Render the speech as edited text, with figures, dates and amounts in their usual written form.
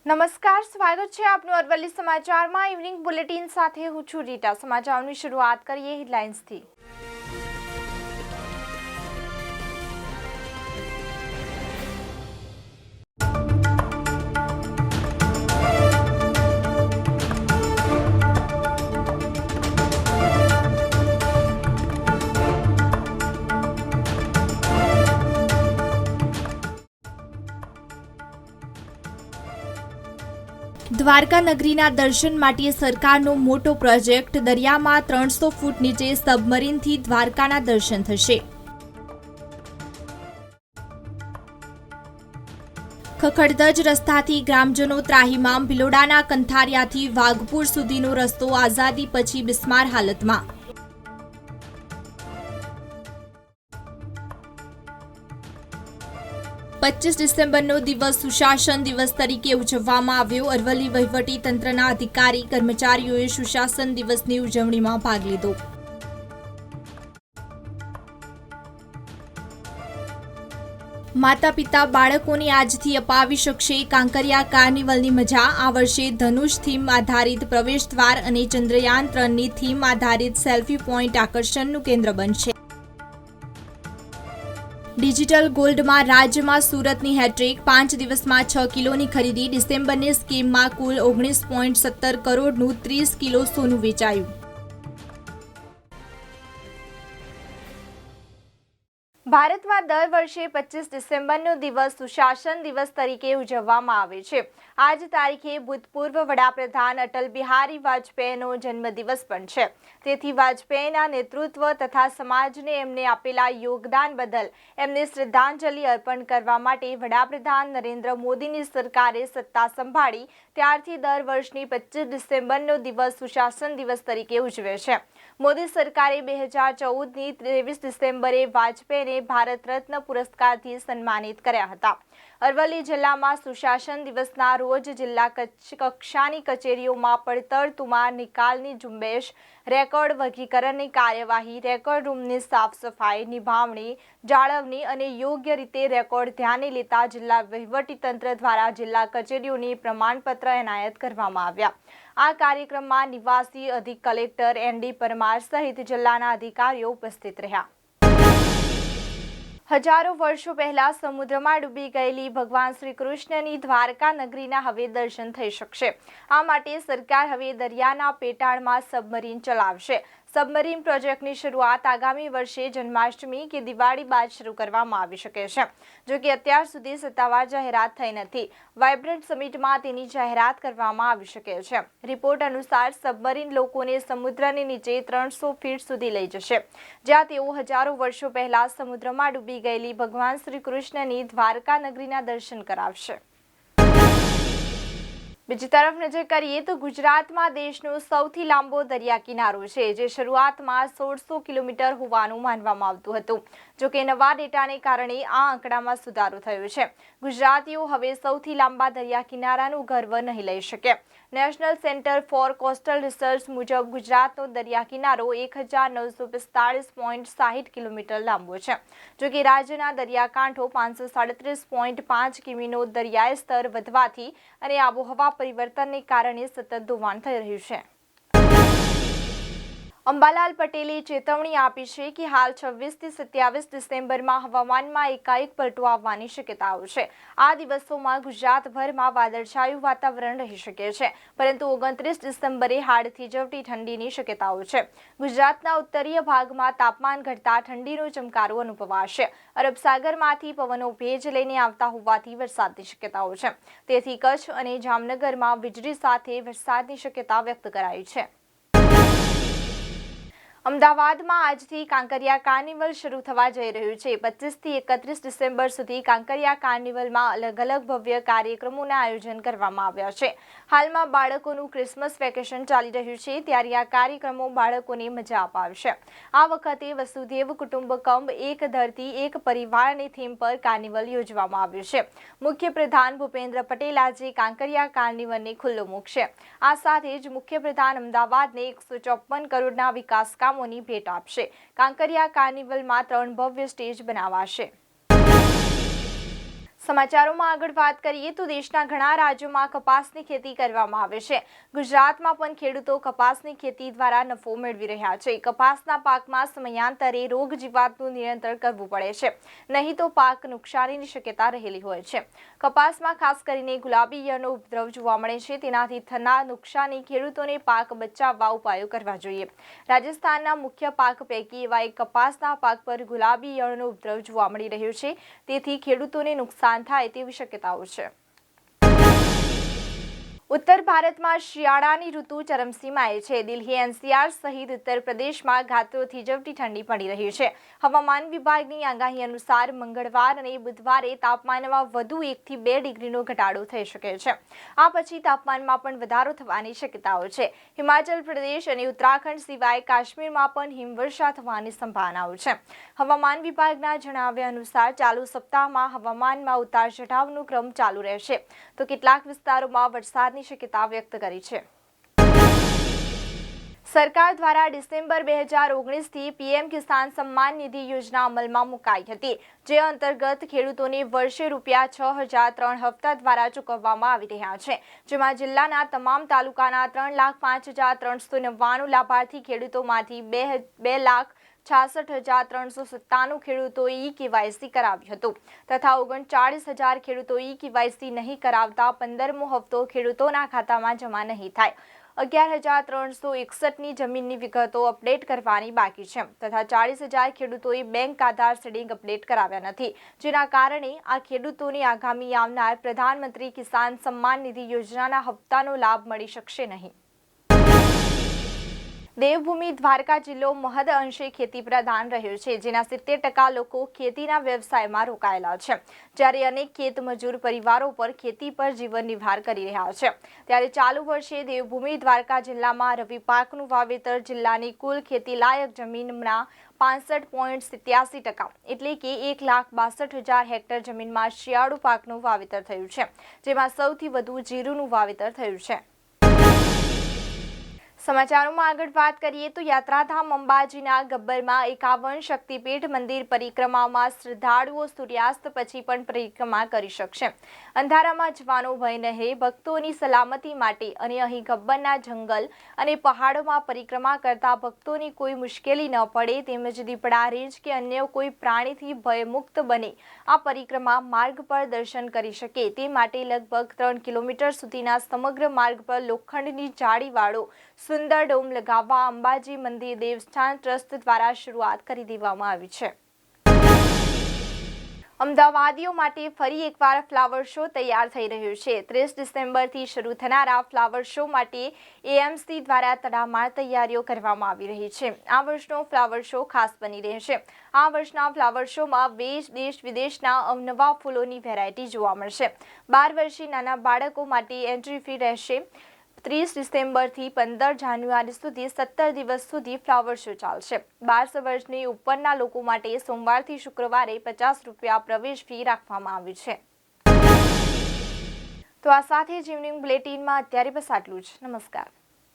નમસ્કાર, સ્વાગત છે આપનું અરવલ્લી સમાચારમાં ઇવનિંગ બુલેટિન સાથે હું છું રીટા। સમાચારોની શરૂઆત કરીએ હેડલાઇન્સથી। દ્વારકા નગરીના દર્શન માટે સરકારનો મોટો પ્રોજેક્ટ। દરિયામાં 300 ફૂટ નીચે સબમરીનથી દ્વારકાના દર્શન થશે। ખખડધજ રસ્તાથી ગ્રામજનો ત્રાહિમામ। ભિલોડાના કંથારિયાથી વાઘપુર સુધીનો રસ્તો આઝાદી પછી બિસ્માર હાલતમાં। 25 ડિસેમ્બરનો દિવસ સુશાસન દિવસ તરીકે ઉજવવામાં આવ્યો। અરવલ્લી વહીવટી તંત્રના અધિકારી કર્મચારીઓએ સુશાસન દિવસની ઉજવણીમાં ભાગ લીધો। માતા પિતા બાળકોને આજથી અપાવી શકશે કાંકરિયા કાર્નિવલની મજા। આ વર્ષે ધનુષ થીમ આધારિત પ્રવેશ દ્વાર અને ચંદ્રયાન 3ની થીમ આધારિત સેલ્ફી પોઈન્ટ આકર્ષણનું કેન્દ્ર બનશે। ડિજિટલ ગોલ્ડમાં રાજ્યમાં સુરતની હેટ્રિક। 5 દિવસમાં 6 કિલોની ખરીદી। ડિસેમ્બરની સ્કીમમાં કુલ 19.17 કરોડનું 30 કિલો સોનું વેચાયું। ભારતમાં દર વર્ષે 25 ડિસેમ્બરનો દિવસ સુશાસન દિવસ તરીકે ઉજવવામાં આવે છે। આ જ તારીખે ભૂતપૂર્વ વડાપ્રધાન અટલ બિહારી વાજપેયીનો જન્મદિવસ પણ છે। તેથી વાજપેયીના નેતૃત્વ તથા સમાજને એમને આપેલા યોગદાન બદલ એમને શ્રદ્ધાંજલિ અર્પણ કરવા માટે વડાપ્રધાન નરેન્દ્ર મોદીની સરકારે સત્તા સંભાળી ત્યારથી દર વર્ષની 25 ડિસેમ્બરનો દિવસ સુશાસન દિવસ તરીકે ઉજવે છે। મોદી સરકારે 2014ની 23 ડિસેમ્બરે વાજપેયીને ભારત રત્ન પુરસ્કારથી સન્માનિત કર્યા હતા। અરવલ્લી જિલ્લામાં સુશાસન દિવસના રોજ જિલ્લા કક્ષાની કચેરીઓમાં પડતર તુમાર નિકાલની ઝુંબેશ, રેકોર્ડ વર્ગીકરણની કાર્યવાહી, રેકોર્ડ રૂમની સાફ સફાઈ, નિભાવણી, જાળવણી અને યોગ્ય રીતે રેકોર્ડ ધ્યાને લેતા જિલ્લા વહીવટીતંત્ર દ્વારા જિલ્લા કચેરીઓને પ્રમાણપત્ર એનાયત કરવામાં આવ્યા। આ કાર્યક્રમમાં નિવાસી અધિક કલેક્ટર એન.ડી. પરમાર સહિત જિલ્લાના અધિકારીઓ ઉપસ્થિત રહ્યા। હજારો વર્ષો પહેલા સમુદ્રમાં ડૂબી ગયેલી ભગવાન શ્રી કૃષ્ણની દ્વારકા નગરીના હવે દર્શન થઈ શકશે। આ માટે સરકાર હવે દરિયાના પેટાળમાં સબમરીન ચલાવશે। સબમરીન પ્રોજેક્ટની શરૂઆત આગામી વર્ષે જન્માષ્ટમી કે દિવાળી બાદ શરૂ કરવામાં આવી શકે છે। જો કે અત્યાર સુધી સત્તાવાર જાહેરાત થઈ નથી। વાઇબ્રન્ટ સમિટમાં તેની જાહેરાત કરવામાં આવી શકે છે। રિપોર્ટ અનુસાર સબમરીન લોકોને સમુદ્રની નીચે 300 ફીટ સુધી લઈ જશે, જ્યાં તેઓ હજારો વર્ષો પહેલા સમુદ્રમાં ડૂબી ગયેલી ભગવાન શ્રી કૃષ્ણની દ્વારકા નગરીના દર્શન કરાવશે। બીજી તરફ નજર કરીએ તો ગુજરાતમાં દેશનો સૌથી લાંબો દરિયા કિનારો છે, જે શરૂઆતમાં 1600 કિલોમીટર હોવાનું માનવામાં આવતું હતું। જો કે નવા ડેટાને કારણે આ આંકડામાં સુધારો થયો છે। ગુજરાતીઓ હવે સૌથી લાંબા દરિયા કિનારાનું ગર્વ નહીં લઈ શકે। National centre for coastal research મુજબ ગુજરાતનો દરિયા કિનારો 1945.60 કિલોમીટર લાંબો છે। જો કે રાજ્યના દરિયાકાંઠો 537.5 કિમીનો દરિયાઈ સ્તર વધવાથી અને આબોહવા પરિવર્તનને કારણે સતત ધોવાણ થઈ રહ્યું છે। અંબાલાલ પટેલે ચેતવણી આપી છે કે હાલ 26 થી 27 ડિસેમ્બરમાં હવામાનમાં એકાએક પલટો આવવાની શક્યતાઓ છે। આ દિવસોમાં ગુજરાતભરમાં વાદળછાયું વાતાવરણ રહી શકે છે, પરંતુ 29 ડિસેમ્બરે હાડથી જવતી ઠંડીની શક્યતાઓ છે। ગુજરાતના ઉત્તરીય ભાગમાં તાપમાન ઘટતા ઠંડીનો ચમકારો અનુભવાશે। અરબ સાગરમાંથી પવનો ભેજ લઈને આવતા હોવાથી વરસાદની શક્યતાઓ છે। તેથી કચ્છ અને જામનગરમાં વીજળી સાથે વરસાદની શક્યતા વ્યક્ત કરાઈ છે। અમદાવાદમાં આજથી કાંકરિયા કાર્નિવલ શરૂ થવા જઈ રહ્યું છે। 25 થી 31 ડિસેમ્બર સુધી કાંકરિયા કાર્નિવલમાં અલગ અલગ ભવ્ય કાર્યક્રમોના આયોજન કરવામાં આવ્યા છે। હાલમાં બાળકોનું ક્રિસમસ વેકેશન ચાલી રહ્યું છે, ત્યારે આ કાર્યક્રમો બાળકોને મજા અપાવશે। આ વખતે વસુધૈવ કુટુંબકમ એક ધરતી એક પરિવારની થીમ પર કાર્નિવલ યોજવામાં આવ્યું છે। મુખ્યપ્રધાન ભૂપેન્દ્ર પટેલ આજે કાંકરિયા કાર્નિવલને ખુલ્લો મૂકશે। આ સાથે જ મુખ્યપ્રધાન અમદાવાદને 154 કરોડના વિકાસ કામોની ભેટ આપશે। કાંકરિયા કાર્નિવલમાં 3 ભવ્ય સ્ટેજ બનાવાશે। સમાચારોમાં આગળ વાત કરીએ તો દેશના ઘણા રાજ્યોમાં કપાસની ખેતી કરવામાં આવે છે. ગુજરાતમાં પણ ખેડૂતો કપાસની ખેતી દ્વારા નફો મેળવી રહ્યા છે. કપાસના પાકમાં સમયાંતરે રોગ જીવાતનું નિયંત્રણ કરવું પડે છે, નહીં તો પાક નુકસાનીની શક્યતા રહેલી હોય છે. કપાસમાં ખાસ કરીને ગુલાબી ઈયળનો ઉપદ્રવ જોવા મળે છે. તેનાથી થનાર નુકસાની ખેડૂતોને પાક બચાવવા ઉપાયો કરવા જોઈએ. રાજસ્થાનના મુખ્ય પાક પૈકી એવા એક કપાસના પાક પર ગુલાબી ઈયળનો ઉપદ્રવ જોવા મળી રહ્યો છે. તેથી ખેડૂતોને નુકસાન થાય તેવી શક્યતાઓ છે. ઉત્તર ભારતમાં શિયાળાની ઋતુ ચરમસીમાએ છે. દિલ્હી, એનસીઆર સહિત ઉત્તર પ્રદેશમાં ગાત્રો થીજવતી ઠંડી પડી રહી છે. હવામાન વિભાગની આગાહી અનુસાર મંગળવાર અને બુધવારે તાપમાનમાં વધુ 1 થી 2 ડિગ્રીનો ઘટાડો થઈ શકે છે. આ પછી તાપમાનમાં પણ વધારો થવાની શક્યતાઓ છે. હિમાચલ પ્રદેશ અને ઉત્તરાખંડ સિવાય કાશ્મીરમાં પણ હિમવર્ષા થવાની સંભાવનાઓ છે. હવામાન વિભાગના જણાવ્યા અનુસાર ચાલુ સપ્તાહમાં હવામાનમાં ઉતાર ચઢાવનો ક્રમ ચાલુ રહેશે, તો કેટલાક વિસ્તારોમાં વરસાદની શક્યતા વ્યક્ત કરી છે. સરકાર દ્વારા ડિસેમ્બર 2019 થી પીએમ કિસાન સન્માન નિધિ યોજના અમલમાં મુકાઈ હતી, જે અંતર્ગત ખેડૂતોને વર્ષે ₹6,003 હપ્તા દ્વારા ચૂકવવામાં આવી રહ્યા છે. જેમાં જિલ્લાના તમામ તાલુકાના 3,05,399 લાભાર્થી ખેડૂતોમાંથી 2,66,397 ખેડૂતોએ ઈ-કેવાયસી કરાવ્યું હતું તથા 39,000 ખેડૂતો ઈ-કેવાયસી નહીં કરાવતા 15મો હપ્તો ખેડૂતોના ખાતામાં જમા નહીં થાય. 11,361ની જમીનની વિગતો અપડેટ કરવાની બાકી છે તથા 40,000 ખેડૂતોએ બેંક આધાર સીડિંગ અપડેટ કરાવ્યા નથી, જેના કારણે આ ખેડૂતોને આગામી આવનાર પ્રધાનમંત્રી કિસાન સન્માન નિધિ યોજનાના હપ્તાનો લાભ મળી શકશે નહીં. દેવભૂમિ દ્વારકા જિલ્લો મહદ અંશે ખેતી પ્રધાન રહ્યો છે, જેના 70% લોકો ખેતીના વ્યવસાયમાં રોકાયેલા છે, જ્યારે અનેક ખેતમજૂર પરિવારો પર ખેતી પર જીવન નિર્વાહ કરી રહ્યા છે. ત્યારે ચાલુ વર્ષે દેવભૂમિ દ્વારકા જિલ્લામાં રવિ પાકનું વાવેતર જિલ્લાની કુલ ખેતીલાયક જમીનના 65.87% એટલે કે 1,62,000 હેક્ટર જમીનમાં શિયાળુ પાકનું વાવેતર થયું છે, જેમાં સૌથી વધુ જીરુંનું વાવેતર થયું છે. સમાચારોમાં આગળ વાત કરીએ તો યાત્રાધામ અંબાજીના ગબ્બરમાં 51 શક્તિપીઠ મંદિર પરિક્રમામાં શ્રદ્ધાળુઓ સૂર્યાસ્ત પછી પણ પરિક્રમા કરી શકશે. અંધારામાં જવાનો ભય ન રહે, ભક્તોની સલામતી માટે અને અહીં ગબ્બરના જંગલ અને પહાડોમાં પરિક્રમા કરતા ભક્તોની કોઈ મુશ્કેલી ન પડે તેમજ દીપડા, રીંછ કે અન્ય કોઈ પ્રાણીથી ભયમુક્ત બને આ પરિક્રમા માર્ગ પર દર્શન કરી શકે તે માટે લગભગ 3 કિલોમીટર સુધીના સમગ્ર માર્ગ પર લોખંડની જાળીવાળો સુંદર ડોમ લગાવવા અંબાજી મંદિર દેવસ્થાન ટ્રસ્ટ દ્વારા શરૂઆત કરી દેવામાં આવી છે. અમદાવાદીઓ માટે ફરી એકવાર ફ્લાવર શો તૈયાર થઈ રહ્યો છે. 30 ડિસેમ્બરથી શરૂ થનારા ફ્લાવર શો માટે એએમસી દ્વારા તડામાર તૈયારીઓ કરવામાં આવી રહી છે. આ વર્ષનો ફ્લાવર શો ખાસ બની રહેશે. આ વર્ષના ફ્લાવર શોમાં દેશ વિદેશના અવનવા ફૂલોની વેરાયટી જોવા મળશે. 12 વર્ષીય નાના બાળકો માટે એન્ટ્રી ફી રહેશે. 30 ડિસેમ્બરથી 15 જાન્યુઆરી સુધી 17 દિવસ સુધી ફ્લાવર શો ચાલશે. 12 વર્ષની ઉપરના લોકો માટે સોમવારથી શુક્રવારે ₹50 પ્રવેશ ફી રાખવામાં આવી છે. તો આ સાથે જ ઇવનિંગ બુલેટિનમાં અત્યારે બસ આટલું જ. નમસ્કાર.